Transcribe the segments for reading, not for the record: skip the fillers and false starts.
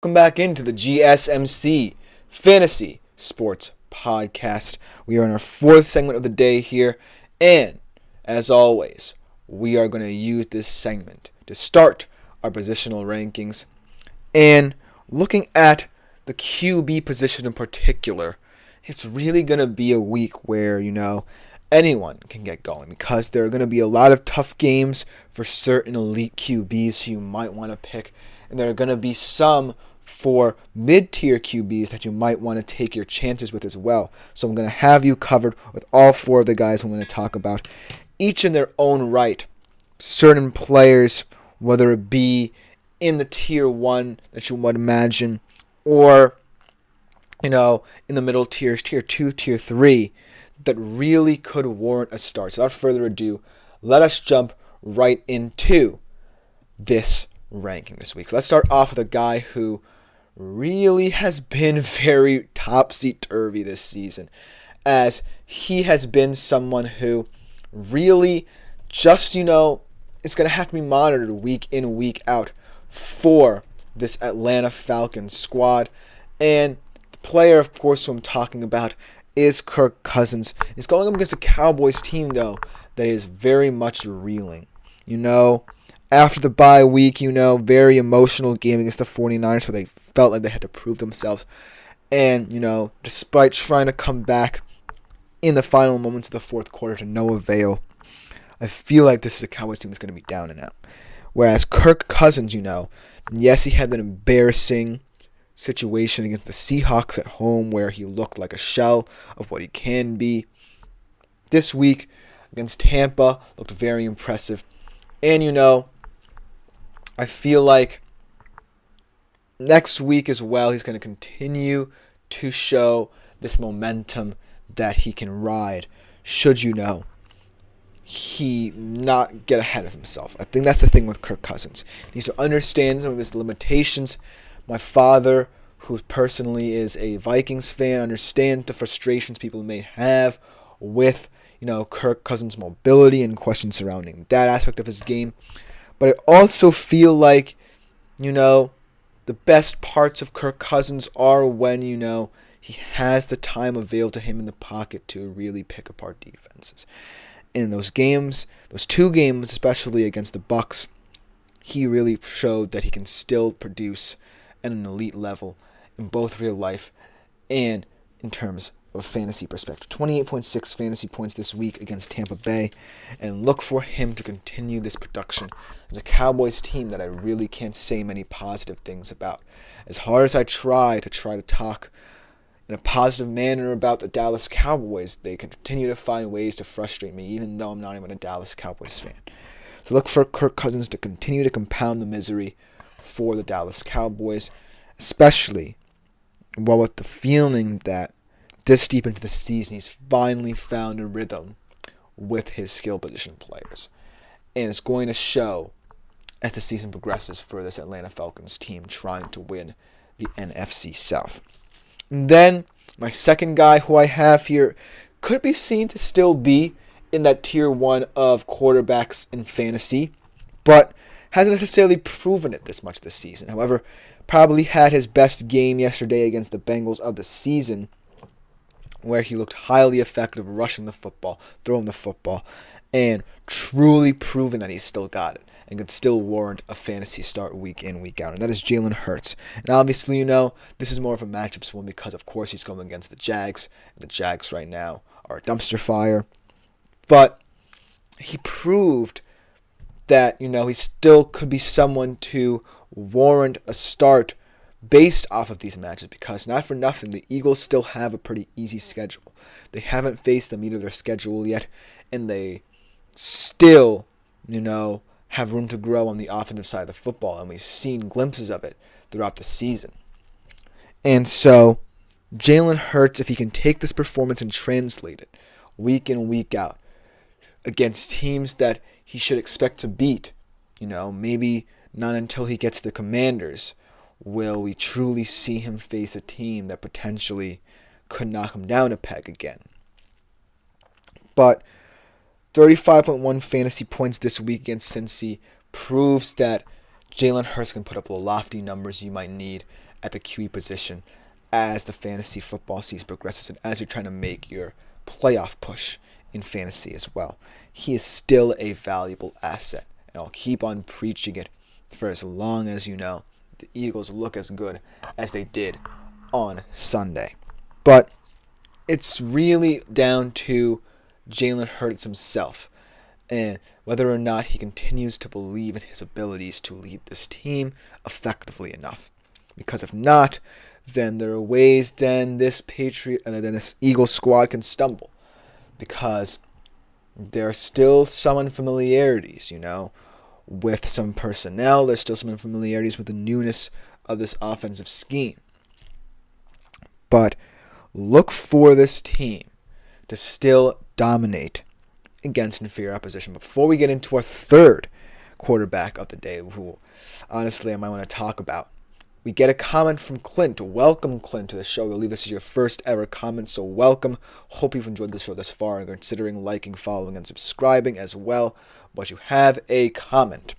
Welcome back into the GSMC Fantasy Sports Podcast. We are in our fourth segment of the day here, and as always, we are going to use this segment to start our positional rankings. And looking at the QB position in particular, it's really going to be a week where, anyone can get going because there are going to be a lot of tough games for certain elite QBs who you might want to pick, and there are going to be some for mid-tier QBs that you might want to take your chances with as well. So I'm going to have you covered with all four of the guys I'm going to talk about, each in their own right. Certain players, whether it be in the tier 1 that you would imagine, or in the middle tier 2, tier 3, that really could warrant a start. So without further ado, let us jump right into this ranking this week. So let's start off with a guy who really has been very topsy-turvy this season, as he has been someone who really just, is going to have to be monitored week in, week out for this Atlanta Falcons squad. And the player, of course, who I'm talking about is Kirk Cousins. He's going up against a Cowboys team, though, that is very much reeling. After the bye week, very emotional game against the 49ers where they felt like they had to prove themselves. And, despite trying to come back in the final moments of the fourth quarter to no avail, I feel like this is a Cowboys team that's going to be down and out. Whereas Kirk Cousins, yes, he had an embarrassing situation against the Seahawks at home where he looked like a shell of what he can be. This week against Tampa looked very impressive. And, I feel like next week as well, he's going to continue to show this momentum that he can ride, should he not get ahead of himself. I think that's the thing with Kirk Cousins. He needs to understand some of his limitations. My father, who personally is a Vikings fan, understands the frustrations people may have with, Kirk Cousins' mobility and questions surrounding that aspect of his game. But I also feel like, the best parts of Kirk Cousins are when, he has the time available to him in the pocket to really pick apart defenses. And in those games, those two games, especially against the Bucs, he really showed that he can still produce at an elite level in both real life and in terms of fantasy perspective. 28.6 fantasy points this week against Tampa Bay, and look for him to continue this production. As a Cowboys team that I really can't say many positive things about. As hard as I try to talk in a positive manner about the Dallas Cowboys, they continue to find ways to frustrate me, even though I'm not even a Dallas Cowboys fan. So look for Kirk Cousins to continue to compound the misery for the Dallas Cowboys, especially with the feeling that this deep into the season, he's finally found a rhythm with his skill position players. And it's going to show as the season progresses for this Atlanta Falcons team trying to win the NFC South. And then my second guy who I have here could be seen to still be in that tier 1 of quarterbacks in fantasy, but hasn't necessarily proven it this much this season. However, probably had his best game yesterday against the Bengals of the season, where he looked highly effective rushing the football, throwing the football, and truly proving that he's still got it and could still warrant a fantasy start week in, week out. And that is Jalen Hurts. And obviously, this is more of a matchups one because, of course, he's going against the Jags. And the Jags right now are a dumpster fire. But he proved that, he still could be someone to warrant a start based off of these matches, because not for nothing, the Eagles still have a pretty easy schedule. They haven't faced the meat of their schedule yet, and they still, have room to grow on the offensive side of the football, and we've seen glimpses of it throughout the season. And so, Jalen Hurts, if he can take this performance and translate it week in, week out against teams that he should expect to beat, maybe not until he gets the Commanders will we truly see him face a team that potentially could knock him down a peg again. But 35.1 fantasy points this week against Cincy proves that Jalen Hurts can put up the lofty numbers you might need at the QB position as the fantasy football season progresses and as you're trying to make your playoff push in fantasy as well. He is still a valuable asset, and I'll keep on preaching it for as long as the Eagles look as good as they did on Sunday. But it's really down to Jalen Hurts himself and whether or not he continues to believe in his abilities to lead this team effectively enough. Because if not, then there are ways then this Eagles squad can stumble. Because there are still some unfamiliarities, with some personnel. There's still some unfamiliarities with the newness of this offensive scheme. But look for this team to still dominate against inferior opposition. Before we get into our third quarterback of the day, who honestly I might want to talk about, we get a comment from Clint. Welcome, Clint, to the show. I believe this is your first ever comment, so welcome. Hope you've enjoyed the show thus far and considering liking, following, and subscribing as well. But you have a comment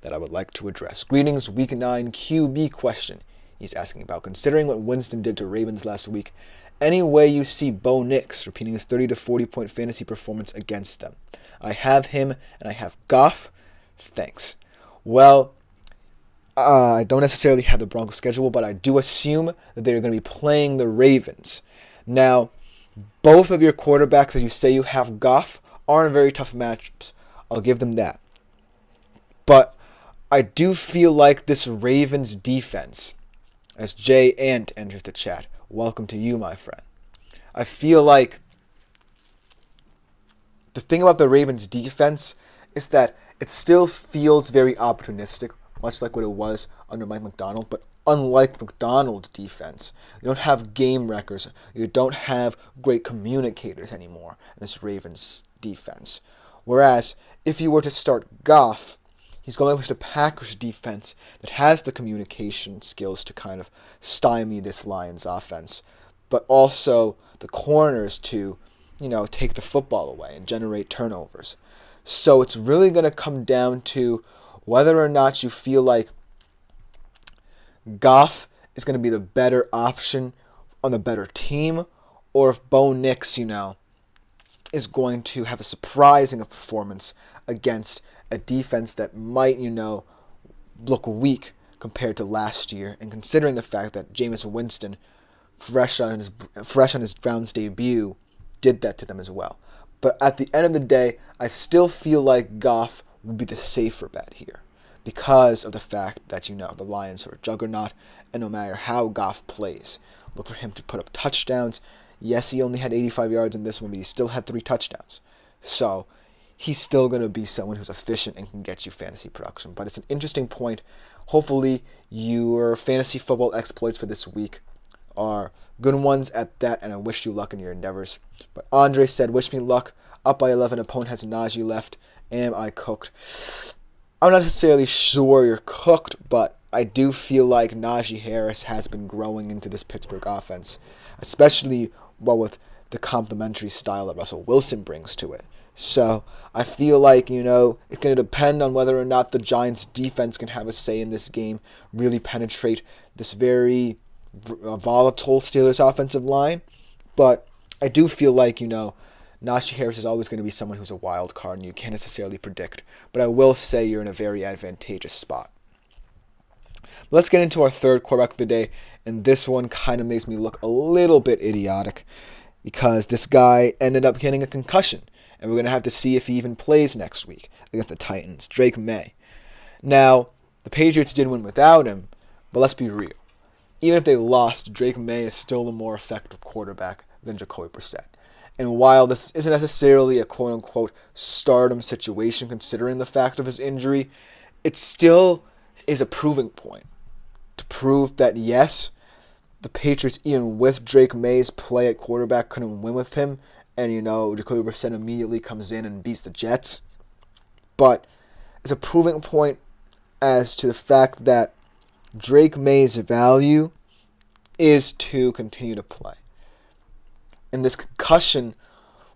that I would like to address. Greetings, Week 9 QB question. He's asking about, considering what Winston did to Ravens last week, any way you see Bo Nix repeating his 30 to 40 point fantasy performance against them? I have him and I have Goff. Thanks. Well, I don't necessarily have the Broncos schedule, but I do assume that they're going to be playing the Ravens. Now, both of your quarterbacks, as you say you have Goff, aren't very tough matchups. I'll give them that. But I do feel like this Ravens defense, as Jay Ant enters the chat, welcome to you, my friend. I feel like the thing about the Ravens defense is that it still feels very opportunistic, much like what it was under Mike Macdonald. But unlike Macdonald's defense, you don't have game wreckers. You don't have great communicators anymore in this Ravens defense. Whereas, if you were to start Goff, he's going with the Packers defense that has the communication skills to kind of stymie this Lions offense, but also the corners to, take the football away and generate turnovers. So it's really going to come down to whether or not you feel like Goff is going to be the better option on the better team, or if Bo Nix, is going to have a surprising performance against a defense that might, look weak compared to last year. And considering the fact that Jameis Winston, fresh on his Browns debut, did that to them as well. But at the end of the day, I still feel like Goff would be the safer bet here because of the fact that, the Lions are a juggernaut, and no matter how Goff plays, look for him to put up touchdowns. Yes, he only had 85 yards in this one, but he still had 3 touchdowns. So he's still going to be someone who's efficient and can get you fantasy production. But it's an interesting point. Hopefully your fantasy football exploits for this week are good ones at that, and I wish you luck in your endeavors. But Andre said, wish me luck. Up by 11, opponent has Najee left. Am I cooked? I'm not necessarily sure you're cooked, but I do feel like Najee Harris has been growing into this Pittsburgh offense, especially with the complementary style that Russell Wilson brings to it. So I feel like, it's going to depend on whether or not the Giants' defense can have a say in this game, really penetrate this very volatile Steelers offensive line. But I do feel like, Najee Harris is always going to be someone who's a wild card and you can't necessarily predict. But I will say you're in a very advantageous spot. Let's get into our third quarterback of the day, and this one kind of makes me look a little bit idiotic because this guy ended up getting a concussion, and we're going to have to see if he even plays next week against the Titans. Drake May. Now, the Patriots did win without him, but let's be real. Even if they lost, Drake May is still the more effective quarterback than Jacoby Brissett. And while this isn't necessarily a quote-unquote stardom situation considering the fact of his injury, it still is a proving point to prove that, yes, the Patriots, even with Drake May's play at quarterback, couldn't win with him. And, Jacoby Brissett immediately comes in and beats the Jets. But it's a proving point as to the fact that Drake May's value is to continue to play. And this concussion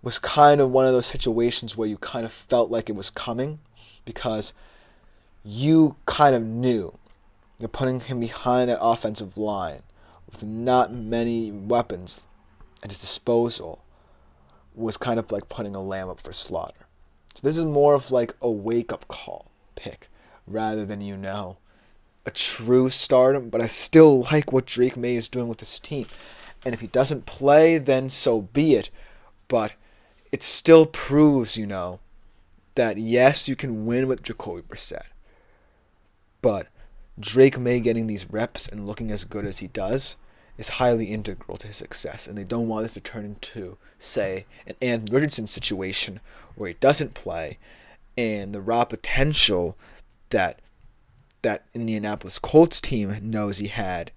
was kind of one of those situations where you kind of felt like it was coming because you kind of knew You're putting him behind that offensive line with not many weapons at his disposal was kind of like putting a lamb up for slaughter. So this is more of like a wake-up call pick rather than, a true stardom. But I still like what Drake May is doing with this team. And if he doesn't play, then so be it. But it still proves, that yes, you can win with Jacoby Brissett. But Drake May getting these reps and looking as good as he does is highly integral to his success. And they don't want this to turn into, say, an Anthony Richardson situation where he doesn't play and the raw potential that Indianapolis Colts team knows he had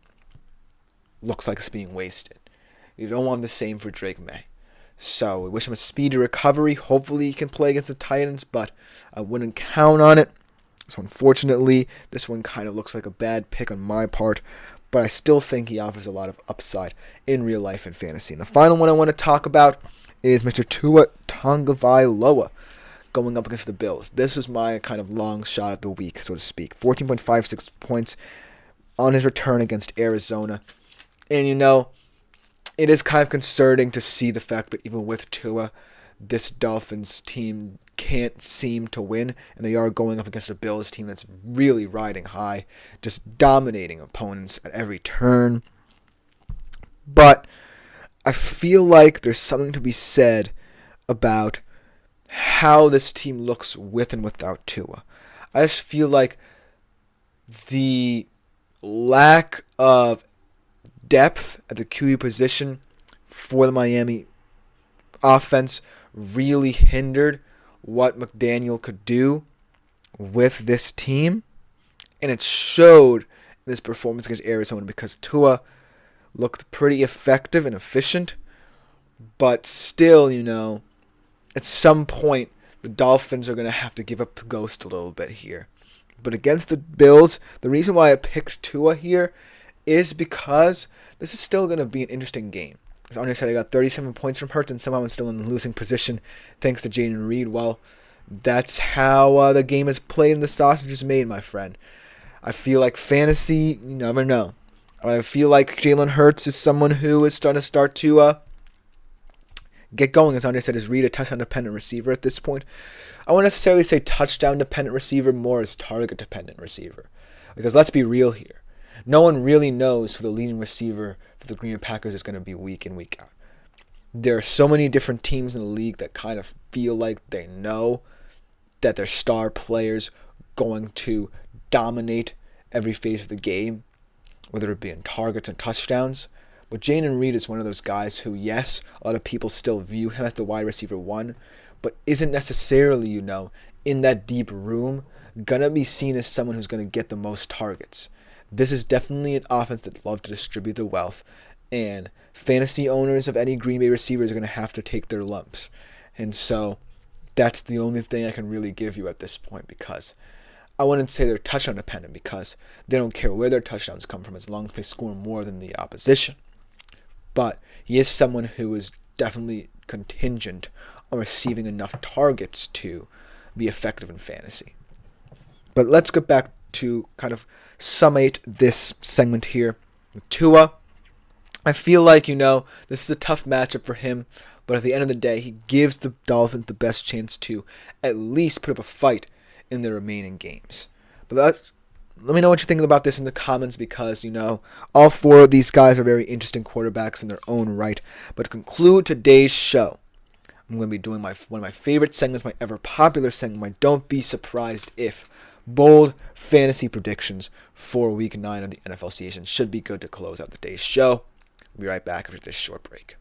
looks like it's being wasted. You don't want the same for Drake May. So we wish him a speedy recovery. Hopefully he can play against the Titans, but I wouldn't count on it. So unfortunately, this one kind of looks like a bad pick on my part, but I still think he offers a lot of upside in real life and fantasy. And the final one I want to talk about is Mr. Tua Tagovailoa going up against the Bills. This was my kind of long shot of the week, so to speak. 14.56 points on his return against Arizona. And, it is kind of concerning to see the fact that even with Tua, this Dolphins team can't seem to win, and they are going up against a Bills team that's really riding high, just dominating opponents at every turn. But I feel like there's something to be said about how this team looks with and without Tua. I just feel like the lack of depth at the QB position for the Miami offense really hindered what McDaniel could do with this team. And it showed in this performance against Arizona because Tua looked pretty effective and efficient. But still, at some point, the Dolphins are going to have to give up the ghost a little bit here. But against the Bills, the reason why I picked Tua here is because this is still going to be an interesting game. As Andre said, I got 37 points from Hurts, and somehow I'm still in the losing position thanks to Jaden Reed. Well, that's how the game is played and the sausage is made, my friend. I feel like fantasy, you never know. I feel like Jalen Hurts is someone who is starting to get going. As Andre said, is Reed a touchdown-dependent receiver at this point? I won't necessarily say touchdown-dependent receiver, more as target-dependent receiver. Because let's be real here. No one really knows who the leading receiver for the Green Bay Packers is going to be week in, week out. There are so many different teams in the league that kind of feel like they know that their star players going to dominate every phase of the game, whether it be in targets and touchdowns. But Jaden Reed is one of those guys who, yes, a lot of people still view him as the wide receiver one, but isn't necessarily, in that deep room, going to be seen as someone who's going to get the most targets. This is definitely an offense that loves to distribute the wealth, and fantasy owners of any Green Bay receivers are going to have to take their lumps. And so that's the only thing I can really give you at this point, because I wouldn't say they're touchdown dependent because they don't care where their touchdowns come from as long as they score more than the opposition. But he is someone who is definitely contingent on receiving enough targets to be effective in fantasy. But let's get back to kind of summate this segment here. Tua, I feel like, this is a tough matchup for him, but at the end of the day, he gives the Dolphins the best chance to at least put up a fight in the remaining games. But let me know what you think about this in the comments because, all four of these guys are very interesting quarterbacks in their own right. But to conclude today's show, I'm going to be doing one of my favorite segments, my ever popular segment, my Don't Be Surprised If. Bold fantasy predictions for Week 9 of the NFL season should be good to close out the day's show. We'll be right back after this short break.